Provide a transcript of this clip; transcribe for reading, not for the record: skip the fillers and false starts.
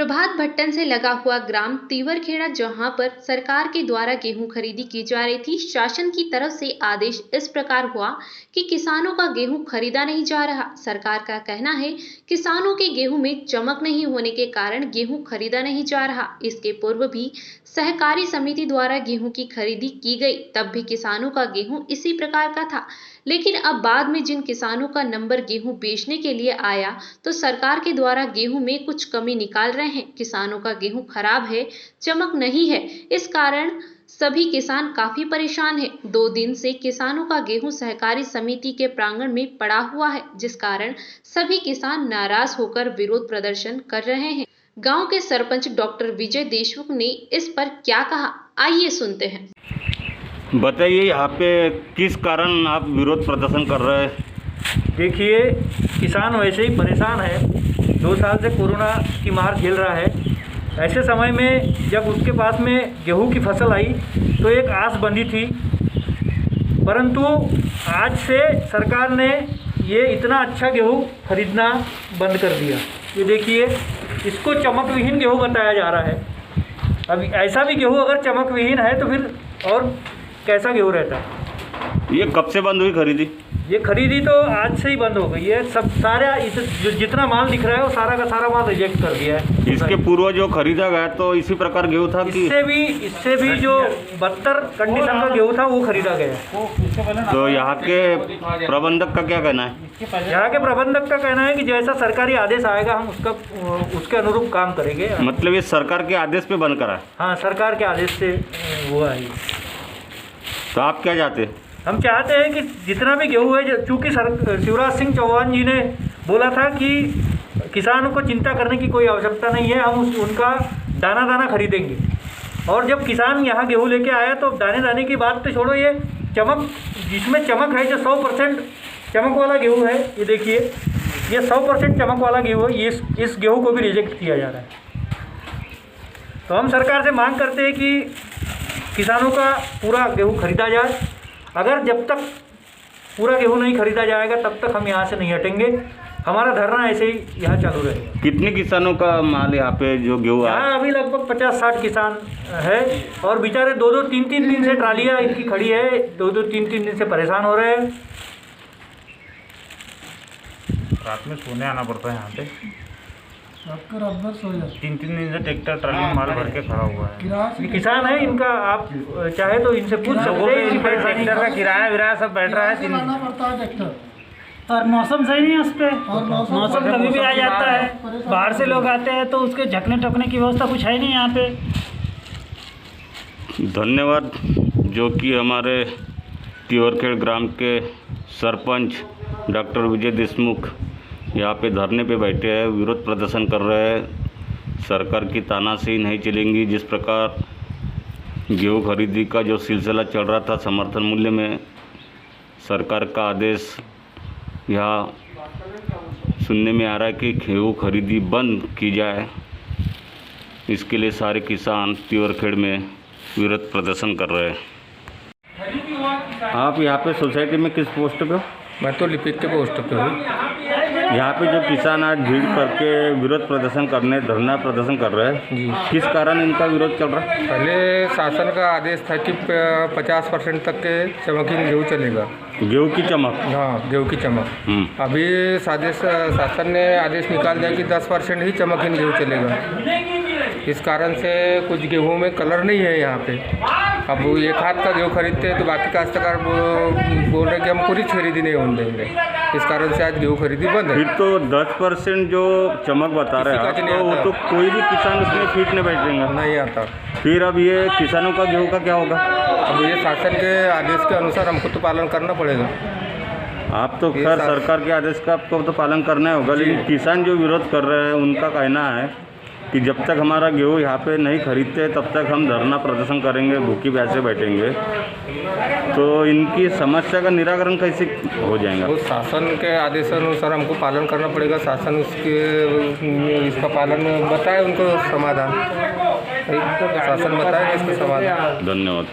प्रभात भट्टन से लगा हुआ ग्राम तीवरखेड़ा, जहां पर सरकार के द्वारा गेहूं खरीदी की जा रही थी। शासन की तरफ से आदेश इस प्रकार हुआ कि किसानों का गेहूं खरीदा नहीं जा रहा। सरकार का कहना है किसानों के गेहूं में चमक नहीं होने के कारण गेहूं खरीदा नहीं जा रहा। इसके पूर्व भी सहकारी समिति द्वारा गेहूं की खरीदी की गई, तब भी किसानों का गेहूं इसी प्रकार का था। लेकिन अब बाद में जिन किसानों का नंबर गेहूं बेचने के लिए आया तो सरकार के द्वारा गेहूं में कुछ कमी निकाल रहे हैं। किसानों का गेहूं खराब है, चमक नहीं है, इस कारण सभी किसान काफी परेशान हैं। 2 दिन से किसानों का गेहूं सहकारी समिति के प्रांगण में पड़ा हुआ है, जिस कारण सभी किसान नाराज होकर विरोध प्रदर्शन कर रहे हैं। गांव के सरपंच डॉक्टर विजय देशमुख ने इस पर क्या कहा, आइए सुनते हैं। बताइए, यहाँ पे किस कारण आप विरोध प्रदर्शन कर रहे हैं? देखिए, किसान वैसे ही परेशान है, 2 साल से कोरोना की मार झेल रहा है। ऐसे समय में जब उसके पास में गेहूं की फसल आई तो एक आस बंधी थी, परंतु आज से सरकार ने ये इतना अच्छा गेहूं खरीदना बंद कर दिया। ये देखिए, इसको चमक विहीन गेहूं बताया जा रहा है। अब ऐसा भी गेहूं अगर चमक विहीन है तो फिर और कैसा गेहूं रहता है? ये कब से बंद हुई खरीदी? ये खरीदी तो आज से ही बंद हो गई है। सब सारा जितना माल दिख रहा है वो सारा का सारा माल रिजेक्ट कर दिया है। इसके पूर्व जो खरीदा गया तो इसी प्रकार गेहूं था कि इससे भी जो 72 कंडीशन का गेहूं था वो खरीदा गया। तो यहाँ के प्रबंधक का क्या कहना है? यहाँ के प्रबंधक का कहना है कि जैसा सरकारी आदेश आएगा हम उसके अनुरूप काम करेंगे। मतलब ये सरकार के आदेश पे बंद करा है? हाँ, सरकार के आदेश से हुआ है। तो आप क्या चाहते हैं? हम चाहते हैं कि जितना भी गेहूँ है, चूँकि शिवराज सिंह चौहान जी ने बोला था कि किसानों को चिंता करने की कोई आवश्यकता नहीं है, हम उनका दाना दाना खरीदेंगे। और जब किसान यहाँ गेहूँ लेके आया तो दाने दाने की बात तो छोड़ो, ये चमक, जिसमें चमक है, जो 100% चमक वाला गेहूँ है, ये देखिए, ये 100% चमक वाला गेहूँ है, इस गेहूँ को भी रिजेक्ट किया जा रहा है। तो हम सरकार से मांग करते हैं कि किसानों का पूरा गेहूँ खरीदा जाए। अगर जब तक पूरा गेहूं नहीं खरीदा जाएगा तब तक हम यहाँ से नहीं हटेंगे। हमारा धरना ऐसे ही यहाँ चालू रहेगा। कितने किसानों का माल यहाँ पे जो गेहूँ यहाँ अभी लगभग 50-60 किसान है और बेचारे 2-2, 3-3 दिन से ट्रालियाँ इनकी खड़ी है, 2-2, 3-3 दिन से परेशान हो रहे हैं। रात में सोने आना पड़ता है यहाँ पे। 3-3 दिन से ट्रैक्टर ट्राली माल भर के खड़ा हुआ है। किसान है इनका, आप चाहे तो इनसे पूछ सकते हैं। ट्रैक्टर का किराया विराया सब बैठ रहा है। और मौसम सही नहीं है उस पर, मौसम कभी भी आ जाता है। बाहर से लोग आते हैं तो उसके झकने टकने की व्यवस्था कुछ है नहीं यहाँ पे। धन्यवाद। जो कि हमारे तीवरखेड़ ग्राम के सरपंच डॉक्टर विजय देशमुख यहाँ पे धरने पे बैठे हैं, विरोध प्रदर्शन कर रहे हैं। सरकार की तानाशाही नहीं चलेंगी। जिस प्रकार गेहूँ खरीदी का जो सिलसिला चल रहा था, समर्थन मूल्य में सरकार का आदेश यहाँ सुनने में आ रहा है कि गेहूँ खरीदी बंद की जाए। इसके लिए सारे किसान तीवरखेड़ में विरोध प्रदर्शन कर रहे हैं। आप यहाँ पे सोसाइटी में किस पोस्ट पे हो? मैं तो लिपिक के पोस्ट पे हूँ। यहाँ पे जो किसान आज भीड़ करके विरोध प्रदर्शन करने, धरना प्रदर्शन कर रहे हैं, किस कारण इनका विरोध चल रहा है? पहले शासन का आदेश था कि 50% तक के चमकीन गेहूँ चलेगा। गेहूँ की चमक? हाँ, गेहूँ की चमक। अभी शासन ने आदेश निकाल दिया कि 10% ही चमकीन गेहूँ चलेगा। इस कारण से कुछ गेहूँ में कलर नहीं है यहाँ पे। अब वो एक हाथ का गेहूँ खरीदते हैं तो बाकी काश्तकार बोल रहे कि हम पूरी खरीदी नहीं होने देंगे। इस कारण से आज गेहूँ खरीदी बंद है। फिर तो 10% जो चमक बता रहे हैं तो वो तो कोई भी किसान उसमें फीट नहीं बैठेंगे, नहीं आता। फिर अब ये किसानों का गेहूँ का क्या होगा? अब ये शासन के आदेश के अनुसार हमको तो पालन करना पड़ेगा। आप तो खैर सरकार के आदेश का आपको तो पालन करना होगा, लेकिन किसान जो विरोध कर रहे हैं उनका कहना है कि जब तक हमारा गेहूँ यहाँ पे नहीं खरीदते तब तक हम धरना प्रदर्शन करेंगे, भूखी प्यासे बैठेंगे। तो इनकी समस्या का निराकरण कैसे हो जाएगा? वो शासन के आदेशानुसार हमको पालन करना पड़ेगा। शासन इसका पालन बताए, उनको समाधान शासन बताए इसका समाधान। धन्यवाद।